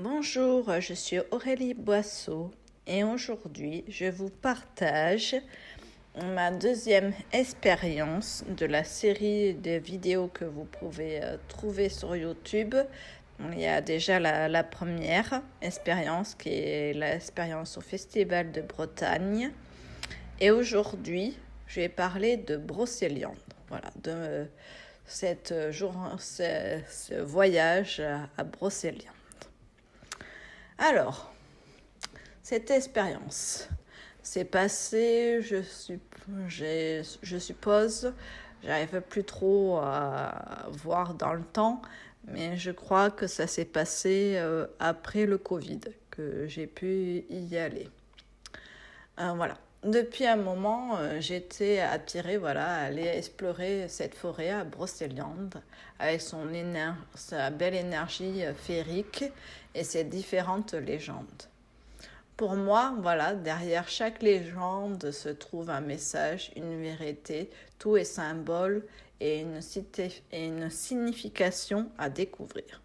Bonjour, je suis Aurélie Boisseau et aujourd'hui je vous partage ma deuxième expérience de la série de vidéos que vous pouvez trouver sur YouTube. Il y a déjà la première expérience qui est l'expérience au Festival de Bretagne et aujourd'hui je vais parler de Brocéliande, voilà, de ce voyage à Brocéliande. Alors, cette expérience s'est passée, je suppose, j'arrive plus trop à voir dans le temps, mais je crois que ça s'est passé après le Covid, que j'ai pu y aller. Voilà. Depuis un moment, j'étais attirée à aller explorer cette forêt à Brocéliande avec sa belle énergie féerique et ses différentes légendes. Pour moi, derrière chaque légende se trouve un message, une vérité, tout est symbole et une signification à découvrir.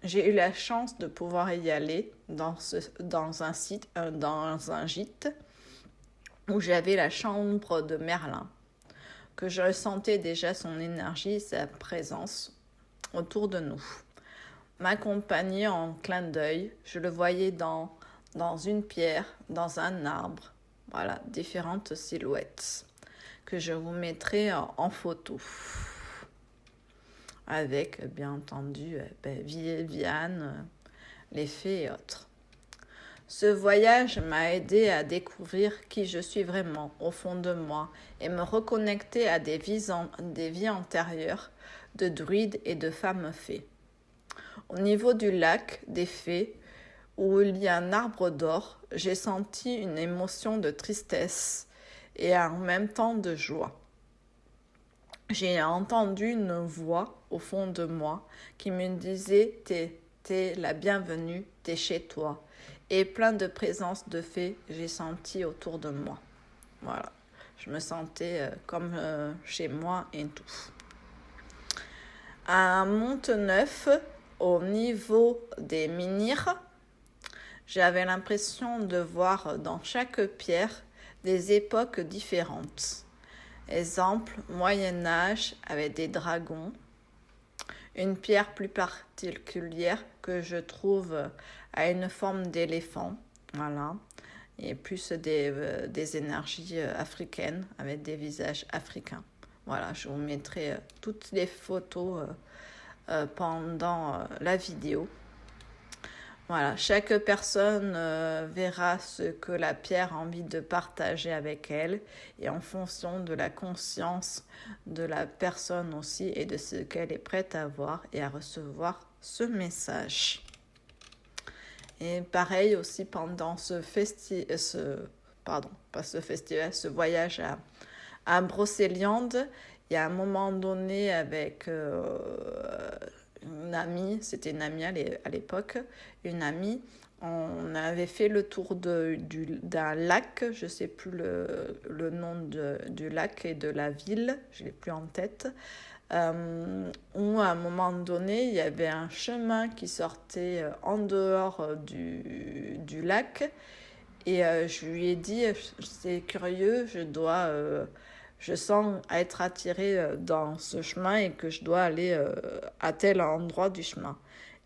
J'ai eu la chance de pouvoir y aller dans un gîte où j'avais la chambre de Merlin, que je ressentais déjà son énergie, sa présence autour de nous. M'accompagner en clin d'œil, je le voyais dans une pierre, dans un arbre, différentes silhouettes que je vous mettrai en photo. Avec, bien entendu, Viviane, les fées et autres. Ce voyage m'a aidé à découvrir qui je suis vraiment au fond de moi et me reconnecter à des vies antérieures de druides et de femmes fées. Au niveau du lac des fées, où il y a un arbre d'or, j'ai senti une émotion de tristesse et en même temps de joie. J'ai entendu une voix au fond de moi qui me disait « T'es la bienvenue, t'es chez toi ». Et plein de présences de fées, j'ai senti autour de moi. Voilà, je me sentais comme chez moi et tout. À Monteneuf, au niveau des menhirs, j'avais l'impression de voir dans chaque pierre des époques différentes. Exemple, Moyen-Âge avec des dragons. Une pierre plus particulière que je trouve a une forme d'éléphant, et plus des énergies africaines avec des visages africains. Voilà, je vous mettrai toutes les photos pendant la vidéo. Voilà, chaque personne verra ce que la pierre a envie de partager avec elle et en fonction de la conscience de la personne aussi et de ce qu'elle est prête à voir et à recevoir ce message. Et pareil aussi pendant ce voyage à Brocéliande, il y a un moment donné avec une amie, c'était une amie à l'époque, une amie, on avait fait le tour d'un lac, je ne sais plus le nom du lac et de la ville, je ne l'ai plus en tête, où à un moment donné, il y avait un chemin qui sortait en dehors du lac, et je lui ai dit, c'est curieux, je sens être attirée dans ce chemin et que je dois aller à tel endroit du chemin.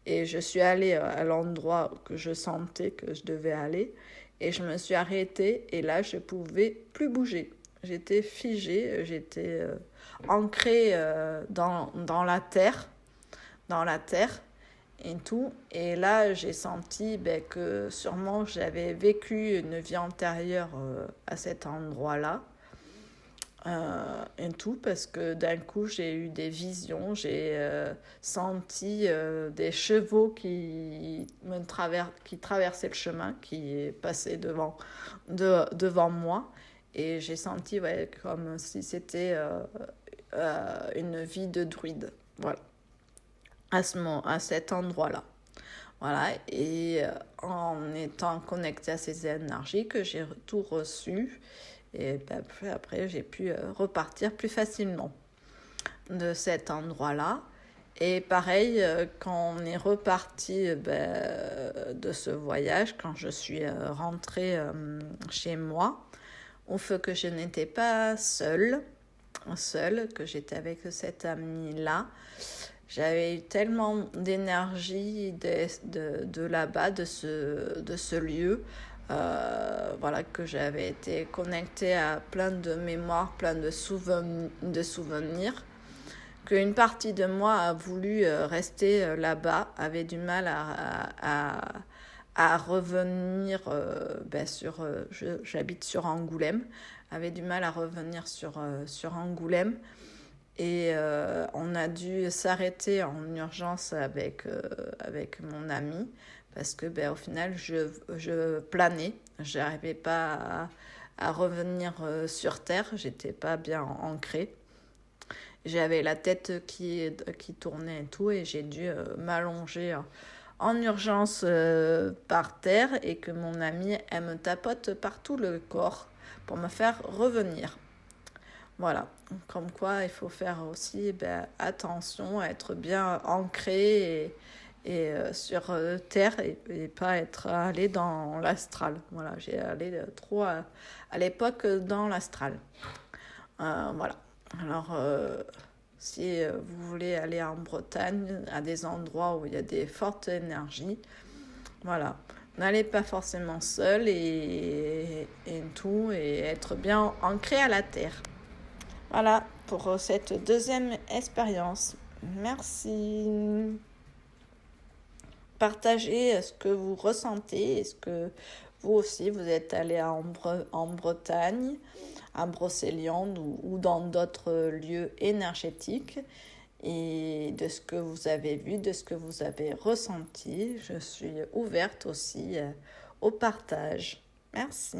Et je suis allée à l'endroit que je sentais que je devais aller et je me suis arrêtée et là, je ne pouvais plus bouger. J'étais figée, j'étais ancrée dans la terre et tout. Et là, j'ai senti que sûrement j'avais vécu une vie antérieure à cet endroit-là. Et tout parce que d'un coup j'ai eu des visions, j'ai senti des chevaux qui traversaient le chemin, qui passaient devant moi et j'ai senti comme si c'était une vie de druide, voilà, à cet endroit-là. Voilà, et en étant connectée à ces énergies que j'ai tout reçu, et après j'ai pu repartir plus facilement de cet endroit-là. Et pareil, quand on est reparti de ce voyage, quand je suis rentrée chez moi, au fait que je n'étais pas seule, que j'étais avec cette amie-là, j'avais eu tellement d'énergie de là-bas, de ce lieu, voilà, que j'avais été connectée à plein de mémoires, plein de souvenirs, qu'une partie de moi a voulu rester là-bas, avait du mal à revenir j'habite sur Angoulême, avait du mal à revenir sur Angoulême. Et on a dû s'arrêter en urgence avec mon ami parce que au final, je planais. Je n'arrivais pas à revenir sur Terre. J'étais pas bien ancrée. J'avais la tête qui tournait et tout, et j'ai dû m'allonger en urgence par terre, et que mon ami, elle me tapote par tout le corps pour me faire revenir. Voilà, comme quoi il faut faire aussi attention à être bien ancré et sur terre, et pas être allé dans l'astral. Voilà, j'ai allé trop à l'époque dans l'astral. Voilà. Alors, si vous voulez aller en Bretagne, à des endroits où il y a des fortes énergies, voilà, n'allez pas forcément seul et tout, et être bien ancré à la terre. Voilà pour cette deuxième expérience. Merci. Partagez ce que vous ressentez. Est-ce que vous aussi, vous êtes allé en Bretagne, à Brocéliande ou dans d'autres lieux énergétiques, et de ce que vous avez vu, de ce que vous avez ressenti. Je suis ouverte aussi au partage. Merci.